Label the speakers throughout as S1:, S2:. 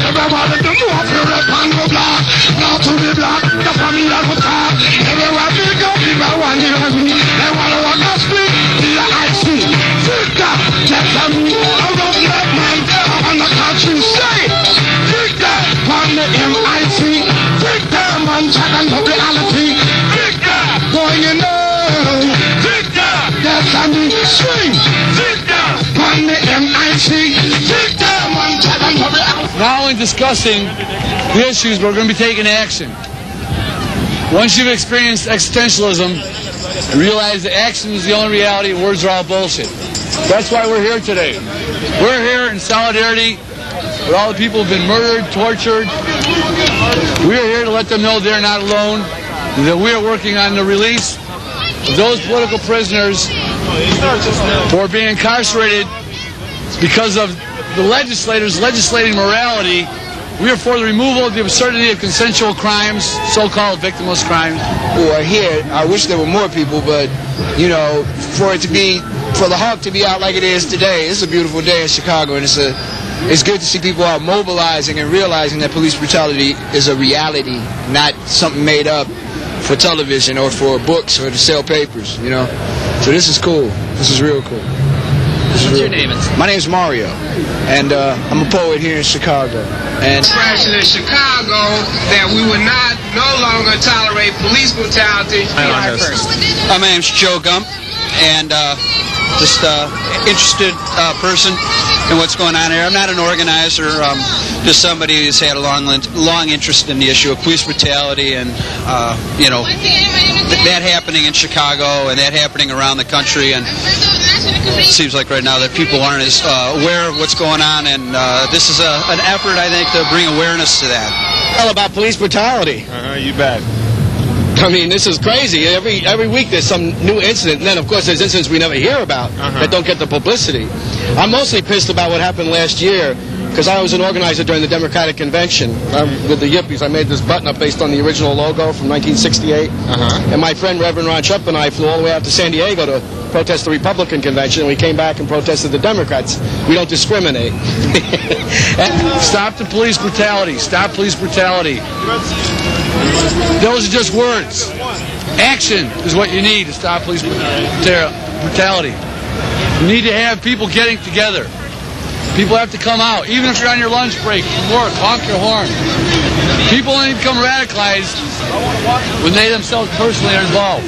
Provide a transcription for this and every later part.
S1: Everybody to move up here upon the block. Now to the block, the family that was top. Everywhere we go, people want to hear me. They want to walk the street, the IC. Victor, get them a road left man on the country. Say, Victor, on the MIC. Victor, man, check on the reality. Victor, going in there. Victor, that's on the swing. Victor, on the MIC. Victor, man, check on the reality.
S2: Not only discussing the issues, but we're going to be taking action. Once you've experienced existentialism, realize that action is the only reality and words are all bullshit. That's why we're here today. We're here in solidarity with all the people who have been murdered, tortured. We're here to let them know they're not alone, that we are working on the release of those political prisoners who are being incarcerated because of the legislators legislating morality. We are for the removal of the absurdity of consensual crimes, so-called victimless crimes.
S3: Who are here. I wish there were more people, but, you know, for the Hawk to be out like it is today, it's a beautiful day in Chicago, and it's good to see people out mobilizing and realizing that police brutality is a reality, not something made up for television or for books or to sell papers, you know. So this is cool. This is real cool.
S4: What's your name?
S3: My name's Mario, and I'm a poet here in Chicago. And
S5: expression in Chicago that we would no longer tolerate police brutality.
S6: My name's Joe Gump, and just interested person in what's going on here. I'm not an organizer, just somebody who's had a long interest in the issue of police brutality and, you know, that happening in Chicago and that happening around the country. And it seems like right now that people aren't as aware of what's going on, and this is an effort, I think, to bring awareness to that.
S7: All about police brutality.
S4: You bet.
S7: I mean, this is crazy. Every week there's some new incident, and then, of course, there's incidents we never hear about that don't get the publicity. I'm mostly pissed about what happened last year, because I was an organizer during the Democratic Convention with the Yippies. I made this button-up based on the original logo from 1968. And my friend Reverend Ron Chupp and I flew all the way out to San Diego to protest the Republican Convention, and we came back and protested the Democrats. We don't discriminate.
S2: Stop the police brutality. Stop police brutality. Those are just words. Action is what you need to stop police brutality. You need to have people getting together. People have to come out, even if you're on your lunch break from work, honk your horn. People only become radicalized when they themselves personally are involved.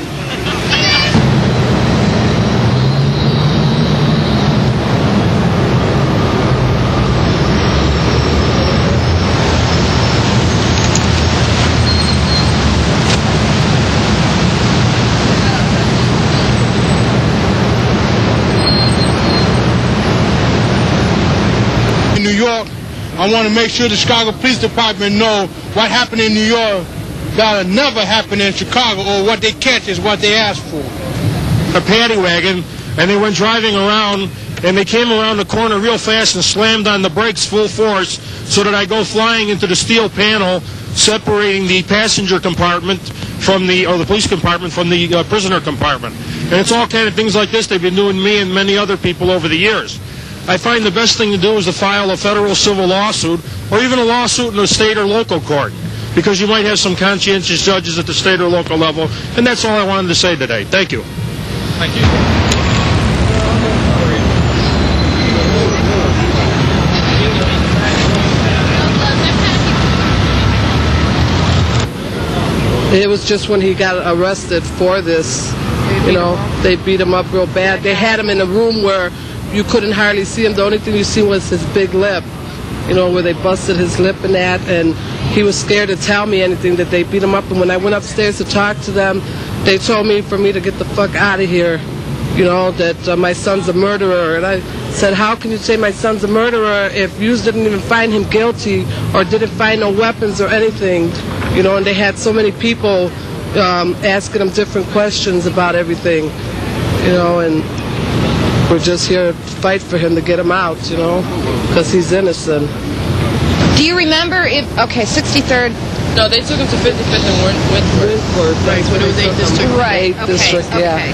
S8: I want to make sure the Chicago Police Department know what happened in New York that'll never happen in Chicago, or what they catch is what they ask for.
S9: A paddy wagon, and they went driving around, and they came around the corner real fast and slammed on the brakes full force so that I go flying into the steel panel separating the passenger compartment from the police compartment from the prisoner compartment. And it's all kind of things like this they've been doing to me and many other people over the years. I find the best thing to do is to file a federal civil lawsuit, or even a lawsuit in a state or local court, because you might have some conscientious judges at the state or local level. And that's all I wanted to say today. Thank you.
S4: Thank you.
S10: It was just when he got arrested for this, you know, they beat him up real bad. They had him in a room where you couldn't hardly see him. The only thing you see was his big lip, you know, where they busted his lip and that, and he was scared to tell me anything, that they beat him up. And when I went upstairs to talk to them, they told me for me to get the fuck out of here, you know, that my son's a murderer. And I said, how can you say my son's a murderer if you didn't even find him guilty or didn't find no weapons or anything, you know? And they had so many people asking him different questions about everything, you know, and we're just here to fight for him to get him out, you know, because he's innocent.
S11: Do you remember if, okay, 63rd?
S12: No, they took him to 55th and Wentworth.
S10: Right,
S12: That's when it was 8th District.
S11: Right,
S10: 8th District, yeah.
S11: Okay.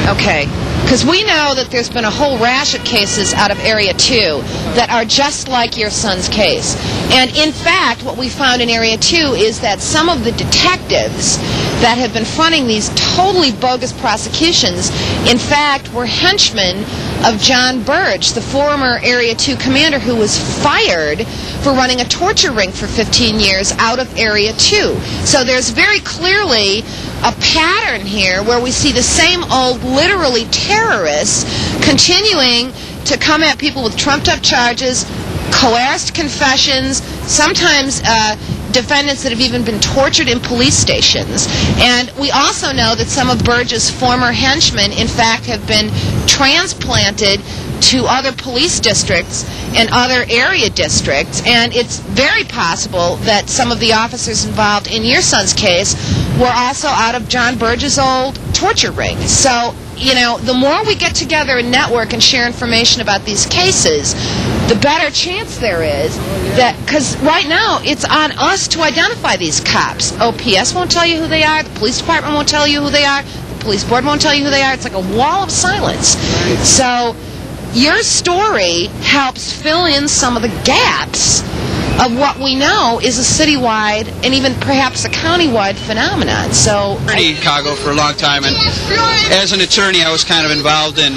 S11: Okay. Because we know that there's been a whole rash of cases out of Area 2 that are just like your son's case. And in fact, what we found in Area 2 is that some of the detectives that have been fronting these totally bogus prosecutions, in fact, were henchmen of John Burge, the former Area 2 commander who was fired for running a torture ring for 15 years out of Area 2. So there's very clearly a pattern here where we see the same old, literally terrorists continuing to come at people with trumped-up charges, coerced confessions, sometimes defendants that have even been tortured in police stations. And we also know that some of Burge's former henchmen, in fact, have been transplanted to other police districts and other area districts, and it's very possible that some of the officers involved in your son's case were also out of John Burge's old torture ring. So, you know, the more we get together and network and share information about these cases, the better chance there is that, because right now it's on us to identify these cops. OPS won't tell you who they are, the police department won't tell you who they are, the police board won't tell you who they are. It's like a wall of silence. So your story helps fill in some of the gaps of what we know is a citywide and even perhaps a countywide phenomenon. So
S6: in Chicago for a long time, and as an attorney I was kind of involved in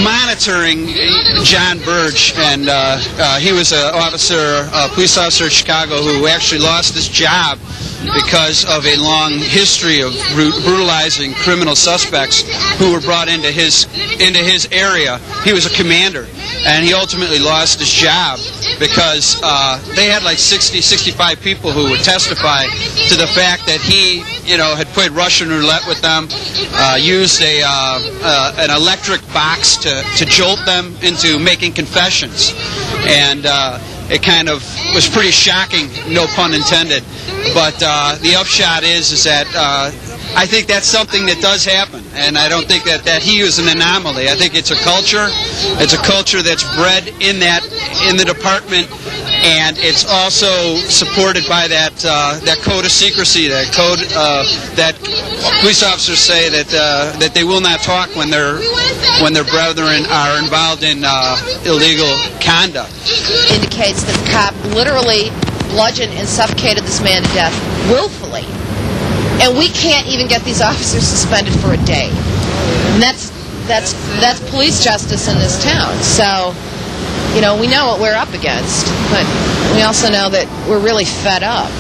S6: monitoring John Burge, and he was a police officer in Chicago who actually lost his job because of a long history of brutalizing criminal suspects who were brought into his area. He was a commander, and he ultimately lost his job because they had like 65 people who would testify to the fact that he, you know, had played Russian roulette with them, used an electric box to jolt them into making confessions, and it kind of was pretty shocking, no pun intended. But the upshot is that I think that's something that does happen, and I don't think that he was an anomaly. I think it's a culture. It's a culture that's bred in the department, and it's also supported by that code of secrecy, that code that police officers say that they will not talk when their brethren are involved in illegal conduct.
S11: Indicates that the cop literally bludgeoned and suffocated this man to death willfully. And we can't even get these officers suspended for a day. And that's police justice in this town. So, you know, we know what we're up against, but we also know that we're really fed up.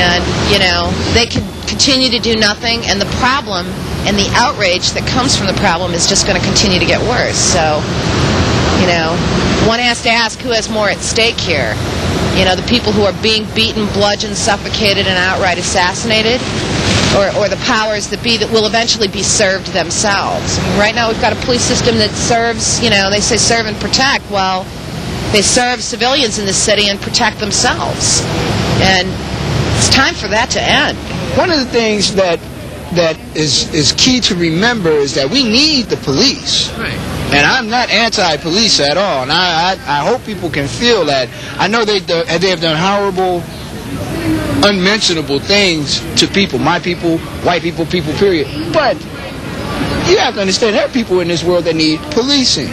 S11: And, you know, they can continue to do nothing, and the problem and the outrage that comes from the problem is just going to continue to get worse. So, you know, one has to ask who has more at stake here. You know, the people who are being beaten, bludgeoned, suffocated, and outright assassinated, or the powers that be that will eventually be served themselves. I mean, right now we've got a police system that serves, you know, they say serve and protect. Well, they serve civilians in the city and protect themselves. And it's time for that to end.
S3: One of the things that is key to remember is that we need the police.
S4: Right.
S3: And I'm not anti-police at all, and I hope people can feel that. I know they have done horrible, unmentionable things to people, my people, white people, people, period. But you have to understand there are people in this world that need policing.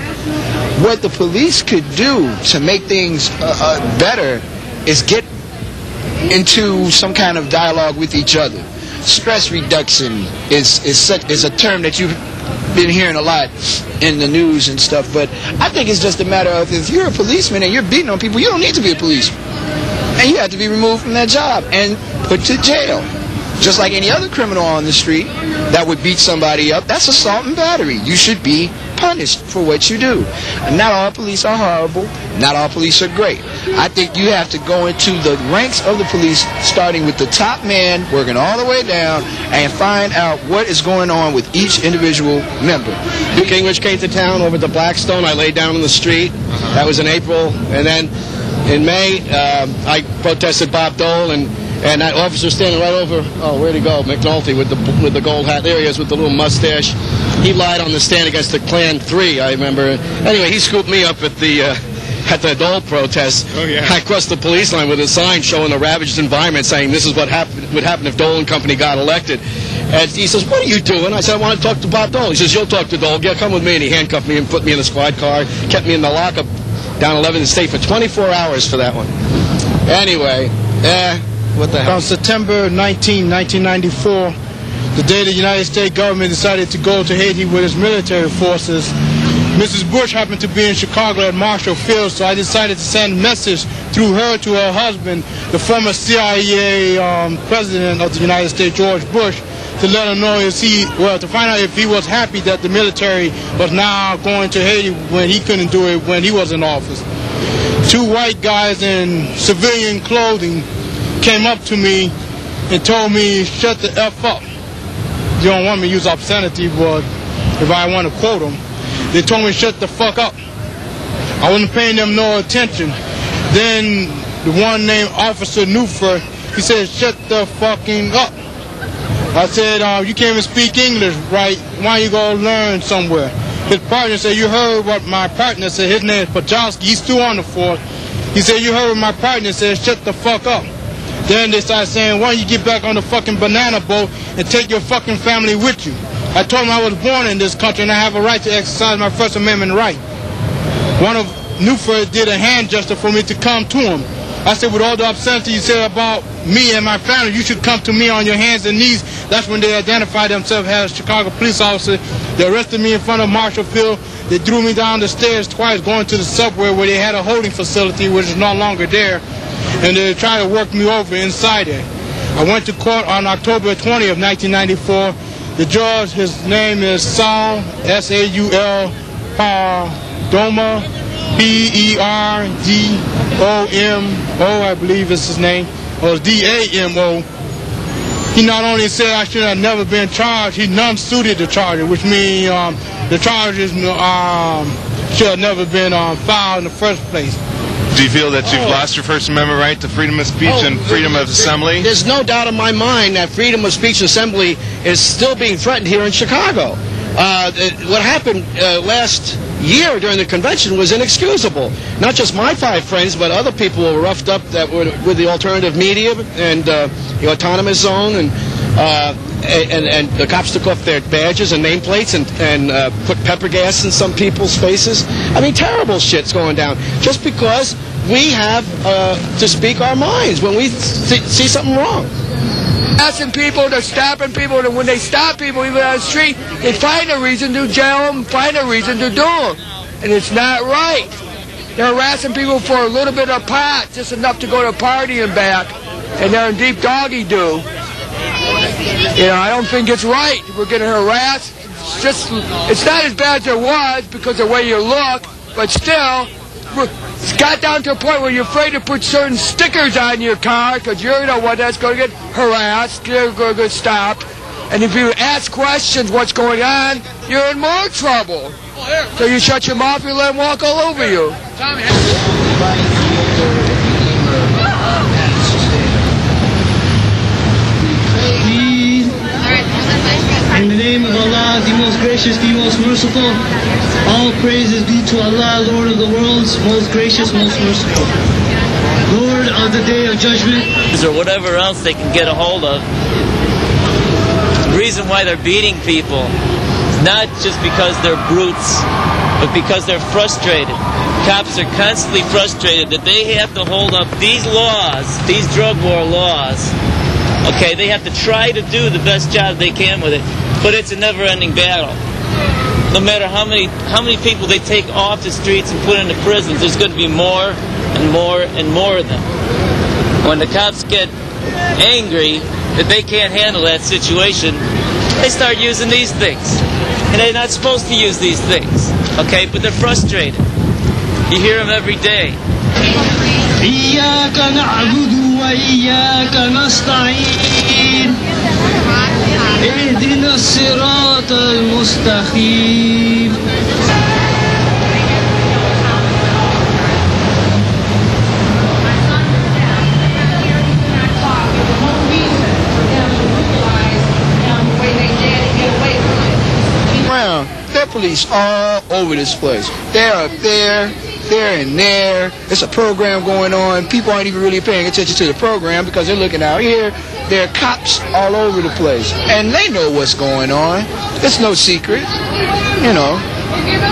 S3: What the police could do to make things better is get into some kind of dialogue with each other. Stress reduction is a term that you've been hearing a lot in the news and stuff, but I think it's just a matter of, if you're a policeman and you're beating on people, you don't need to be a policeman. And you have to be removed from that job and put to jail. Just like any other criminal on the street that would beat somebody up, that's assault and battery. You should be punished for what you do. Not all police are horrible. Not all police are great. I think you have to go into the ranks of the police, starting with the top man, working all the way down, and find out what is going on with each individual member.
S7: Gingrich came to town over to Blackstone. I laid down in the street. That was in April. And then in May, I protested Bob Dole, and that officer standing right over, where'd he go? McNulty with the gold hat. There he is with the little mustache. He lied on the stand against the Klan 3, I remember. Anyway, he scooped me up at the at the Dole protest.
S8: Oh, yeah.
S7: I crossed the police line with a sign showing the ravaged environment, saying this is what would happen if Dole and company got elected. And he says, what are you doing? I said, I want to talk to Bob Dole. He says, you'll talk to Dole. Yeah, come with me. And he handcuffed me and put me in the squad car, kept me in the lockup down 11th State for 24 hours for that one. Anyway, what the hell?
S8: On September 19, 1994, the day the United States government decided to go to Haiti with its military forces, Mrs. Bush happened to be in Chicago at Marshall Field, so I decided to send a message through her to her husband, the former CIA president of the United States, George Bush, to let him know to find out if he was happy that the military was now going to Haiti when he couldn't do it when he was in office. Two white guys in civilian clothing came up to me and told me, shut the F up. You don't want me to use obscenity, but if I want to quote them, they told me shut the fuck up. I wasn't paying them no attention. Then the one named Officer Newford, he said, shut the fucking up. I said, you can't even speak English, right? Why don't you go learn somewhere? His partner said, you heard what my partner said. His name is Pajowski. He's still on the force. He said, you heard what my partner said. Shut the fuck up. Then they started saying, why don't you get back on the fucking banana boat and take your fucking family with you? I told them I was born in this country and I have a right to exercise my First Amendment right. One of Newford did a hand gesture for me to come to him. I said, with all the obscenity you said about me and my family, you should come to me on your hands and knees. That's when they identified themselves as Chicago police officers. They arrested me in front of Marshall Field. They threw me down the stairs twice going to the subway where they had a holding facility, which is no longer there. And they tried to work me over inside it. I went to court on October 20th, 1994. The judge, his name is Saul, S-A-U-L, Pardoma, P-E-R-D-O-M-O, I believe is his name, or D-A-M-O. He not only said I should have never been charged, he non-suited the charges, which means the charges should have never been filed in the first place.
S12: Do you feel that you've lost your First Amendment right to freedom of speech and freedom of assembly?
S7: There's no doubt in my mind that freedom of speech and assembly is still being threatened here in Chicago. What happened last year during the convention was inexcusable. Not just my 5 friends, but other people were roughed up that were with the alternative media and the autonomous zone, and the cops took off their badges and nameplates and put pepper gas in some people's faces. I mean, terrible shit's going down just because we have to speak our minds when we see something wrong.
S13: Asking people, they're stopping people, and when they stop people even on the street, they find a reason to jail them, find a reason to do them. And it's not right. They're harassing people for a little bit of pot, just enough to go to a party and back, and they're in deep doggy do. You know, I don't think it's right. We're getting harassed. It's not as bad as it was because of the way you look, but still, it's got down to a point where you're afraid to put certain stickers on your car because you know what, that's going to get harassed, you're going to get stopped. And if you ask questions what's going on, you're in more trouble. So you shut your mouth, you let them walk all over you.
S14: In the name of Allah, the most gracious, the most merciful, all praises be to Allah, Lord of the worlds, most gracious, most merciful, Lord of the day of judgment.
S15: Or whatever else they can get a hold of. The reason why they're beating people is not just because they're brutes, but because they're frustrated. Cops are constantly frustrated that they have to hold up these laws, these drug war laws. Okay, they have to try to do the best job they can with it, but it's a never-ending battle. No matter how many people they take off the streets and put into prisons, there's going to be more and more and more of them. When the cops get angry that they can't handle that situation, they start using these things. And they're not supposed to use these things, okay, but they're frustrated. You hear them every day.
S14: إياك نعبد وإياك نستعين اهدنا الصراط المستقيم.
S3: There are police all over this place. They are there there and there. It's a program going on. People aren't even really paying attention to the program because they're looking out here. There are cops all over the place, and they know what's going on. It's no secret, you know.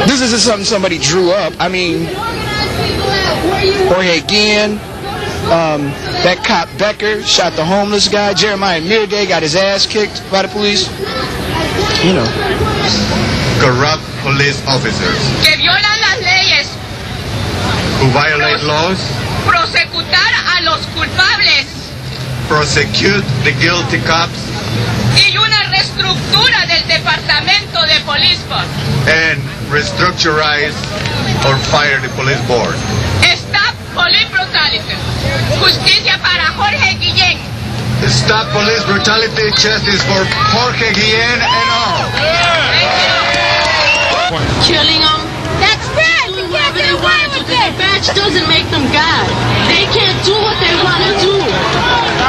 S3: This isn't something somebody drew up. I mean, Jorge Guillen, that cop Becker shot the homeless guy. Jeremiah Mirday got his ass kicked by the police. You know.
S16: Corrupt police officers
S17: que violan las leyes,
S16: who violate laws,
S17: prosecutar a los culpables
S16: prosecute the guilty cops,
S17: y una reestructura del departamento de police force.
S16: and restructurize or fire the police board.
S17: Stop police brutality. Justicia para Jorge Guillen.
S16: Stop police brutality, justice for Jorge Guillen and all.
S18: Killing them.
S17: That's right.
S18: Doing whatever they want to. The badge doesn't make them God. They can't do what they want to do.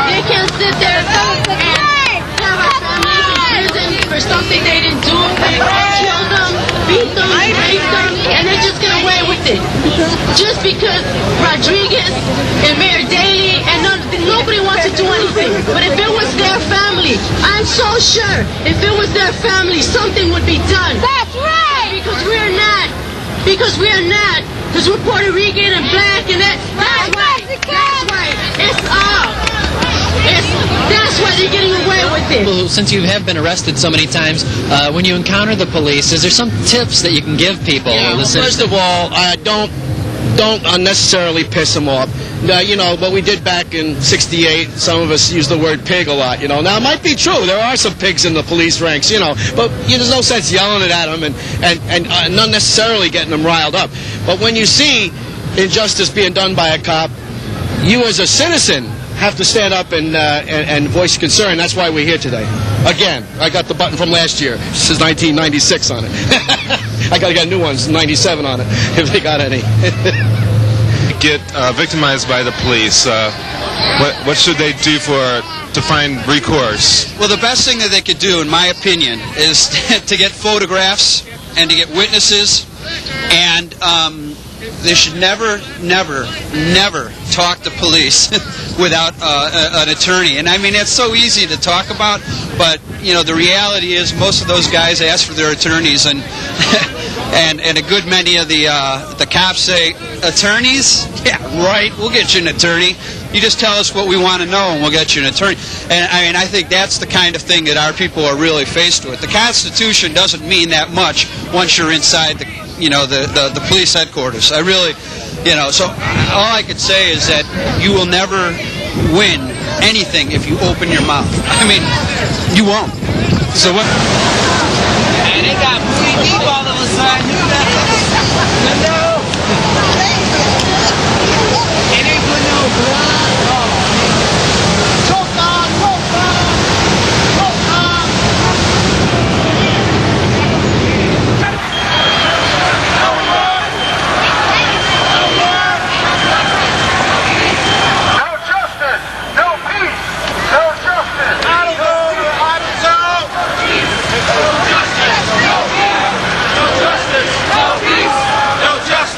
S18: They can't sit there and have our families in prison for something they didn't do. They kill them, beat them, rape them, and they just get away with it. Just because Rodriguez and Mayor Daley and nobody wants to do anything. But if it was their family, I'm so sure if it was their family, something would be done.
S17: That's right.
S18: Because we're not. Because we're not. Because we're Puerto Rican and black and that's right. That's right. It's all. That's why they're getting away with it.
S4: Well, since you have been arrested so many times, when you encounter the police, is there some tips that you can give people?
S7: Yeah, well, first of all, don't unnecessarily piss them off. You know, what we did back in '68, some of us use the word pig a lot, you know. Now, it might be true. There are some pigs in the police ranks, you know. But there's no sense yelling it at them and not necessarily getting them riled up. But when you see injustice being done by a cop, you as a citizen have to stand up and voice concern. That's why we're here today. Again, I got the button from last year. It says 1996 on it. I got to get new ones, 97 on it, if they got any.
S12: Get victimized by the police. What should they do to find recourse?
S6: Well, the best thing that they could do, in my opinion, is to get photographs and to get witnesses, and they should never talk to police without an attorney. And I mean, it's so easy to talk about, but you know, the reality is most of those guys ask for their attorneys, and and a good many of the cops say, attorneys? Yeah, right, we'll get you an attorney. You just tell us what we want to know and we'll get you an attorney. And I mean, I think that's the kind of thing that our people are really faced with. The Constitution doesn't mean that much once you're inside the police headquarters. I really, so all I could say is that you will never win anything if you open your mouth. I mean, you won't. So what?
S15: And it got pretty deep all of a sudden.
S1: No justice, no peace, no justice.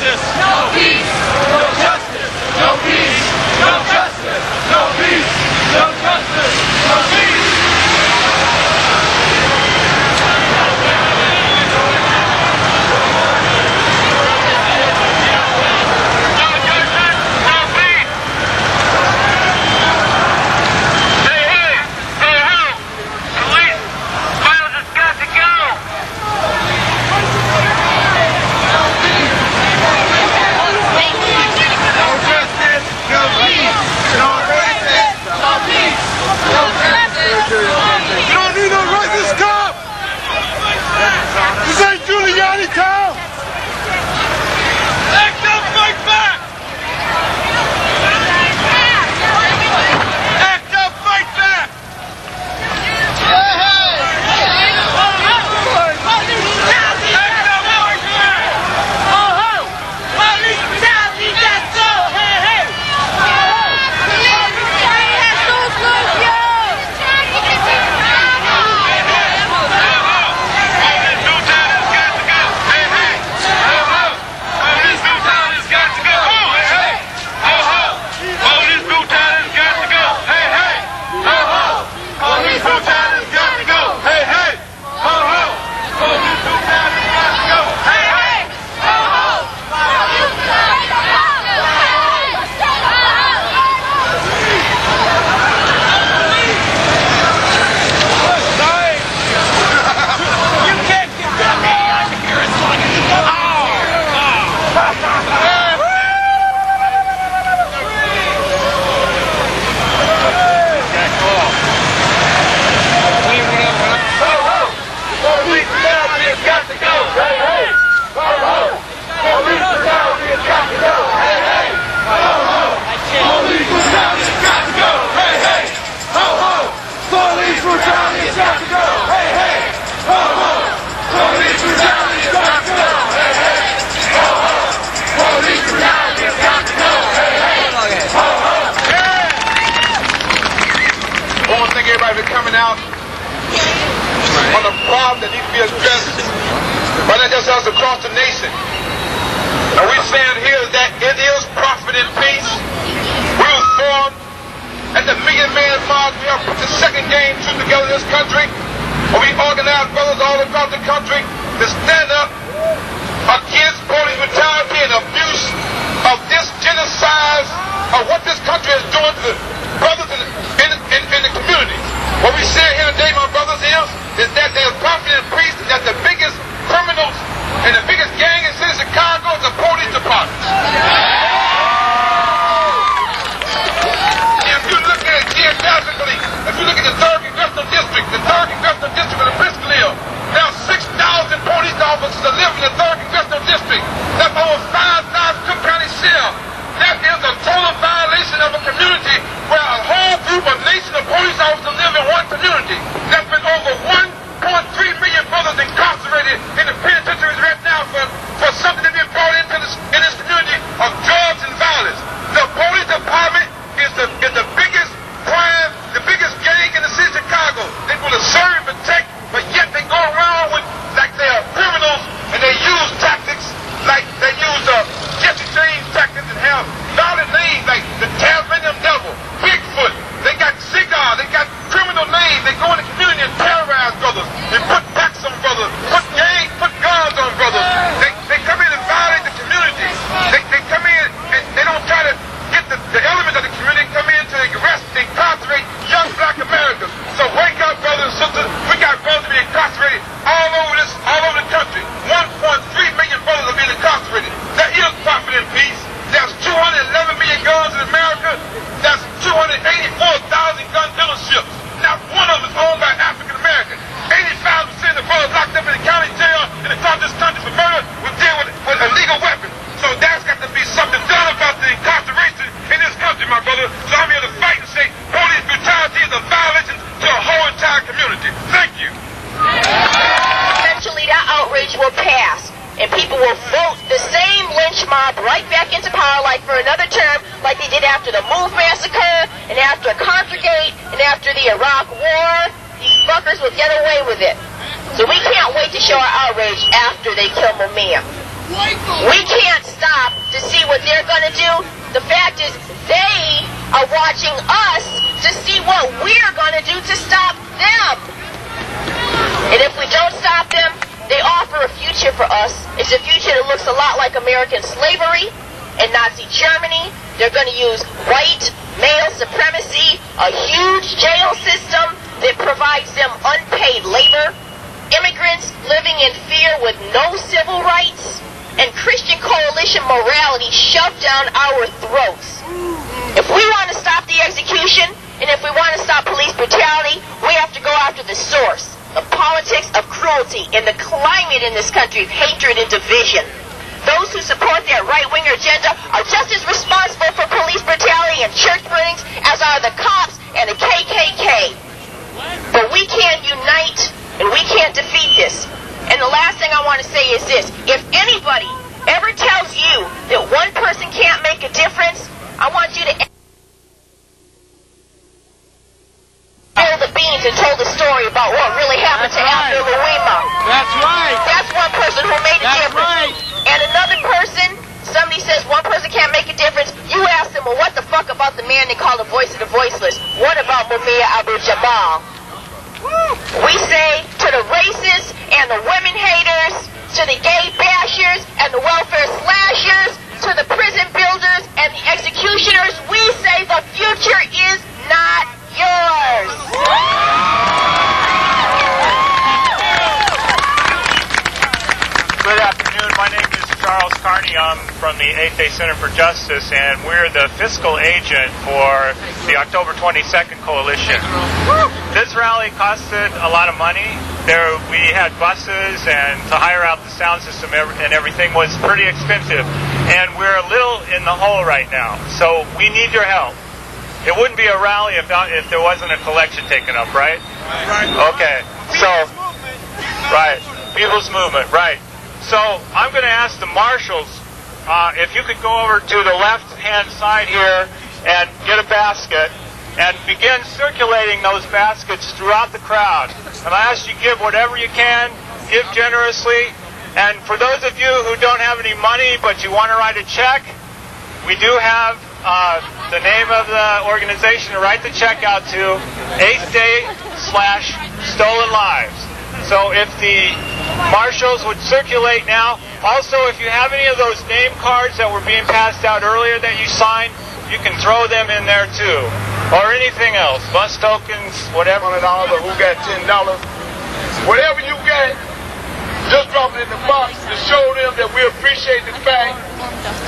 S19: problem that needs to be addressed by not just us across the nation. And we stand here that it is profit and peace. We were formed at the Million Man March. We have put the second game troop together in this country. And we organize brothers all across the country to stand up against police brutality and abuse of this genocide of what this country is doing to the brothers in the communities. What we say here today, my brothers, is that there's profit and peace, and that the biggest criminals and the biggest gang in the city of Chicago is the police department. If you look at it geographically, if you look at the 3rd Congressional District, of the Bristol Hill, there are 6,000 police officers that live in the 3rd Congressional District. That's over 5,000 Cook County sheriffs. That is a total violation of a community where a whole group of nation of police officers live in one community. There's been over 1.3 million brothers incarcerated in the penitentiaries right now for something that's been brought into in this community of drugs and violence. The police department is the biggest crime, the biggest gang in the city of Chicago. They want to serve and protect, but yet they go around with like they are criminals, and they use tactics like they use Jesse James tactics and have violent names like the Tasmanian Devil, Bigfoot. They got cigars, they got criminal names. They go in the community and terrorize brothers and put packs on brothers, put guns on brothers. They come in and violate the community. They come in and they don't try to get the elements of the community, come in to arrest and incarcerate young black Americans. So wake up, brothers and sisters. We got brothers being incarcerated all over the country. 1.3 million brothers are being incarcerated. That is profit and peace. There's 211 million guns in America. That's 284,000 gun dealerships. Not one of them is owned by African Americans. 85% of the brothers locked up in the county jail in the front of this country for murder will deal with illegal weapons. So there's got to be something done about the incarceration in this country, my brother. So I'm here to fight and say police brutality is a violation to a whole entire community. Thank you.
S20: Eventually that outrage will pass, and people will vote the same lynch mob right back into power like for another term, like they did after the Move Massacre, and after Contragate, and after the Iraq War. These fuckers will get away with it. So we can't wait to show our outrage after they kill Mumia. We can't stop to see what they're going to do. The fact is, they are watching us to see what we're going to do to stop them. And if we don't stop them, they offer a future for us. It's a future that looks a lot like American slavery and Nazi Germany. They're going to use white male supremacy, a huge jail system that provides them unpaid labor, immigrants living in fear with no civil rights, and Christian coalition morality shoved down our throats. If we want to stop the execution, and if we want to stop police brutality, we have to go after the source, the politics of cruelty, and the climate in this country of hatred and division. Those who support their right-wing agenda are just as responsible for police brutality and church burnings as are the cops and the KKK. But we can't unite, and we can't defeat this. And the last thing I want to say is this. If anybody ever tells you that one person can't make a difference, I want you to spill the beans and told the story about what really happened to Abdul Louima.
S13: That's right.
S20: That's one person who made a difference. Right. And another person, somebody says one person can't make a difference, you ask them, well, what the fuck about the man they call the voice of the voiceless? What about Mumia Abu-Jamal? We say to the racists and the women haters, to the gay bashers and the welfare slashers, to the prison builders and the executioners, we say the future is not yours.
S21: Good afternoon. My name is Charles Carney. I'm from the Daley Center for Justice, and we're the fiscal agent for the October 22nd coalition. This rally costed a lot of money. We had buses, and to hire out the sound system and everything was pretty expensive. And we're a little in the hole right now, so we need your help. It wouldn't be a rally if there wasn't a collection taken up, right? Right. Okay. So, right. People's movement, right. So I'm going to ask the marshals if you could go over to the left-hand side here and get a basket and begin circulating those baskets throughout the crowd. And I ask you give whatever you can, give generously. And for those of you who don't have any money but you want to write a check, we do have the name of the organization to write the check out to, 8th Day/Stolen Lives. So if the marshals would circulate now, also if you have any of those name cards that were being passed out earlier that you signed, you can throw them in there too. Or anything else, bus tokens, whatever.
S19: $100 or who got $10. Whatever you got, just drop it in the box to show them that we appreciate the fact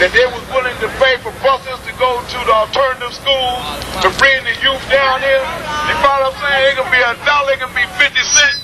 S19: that they was willing to pay for buses to go to the alternative schools to bring the youth down here. You follow what I'm saying? It can be $1, it can be 50 cents.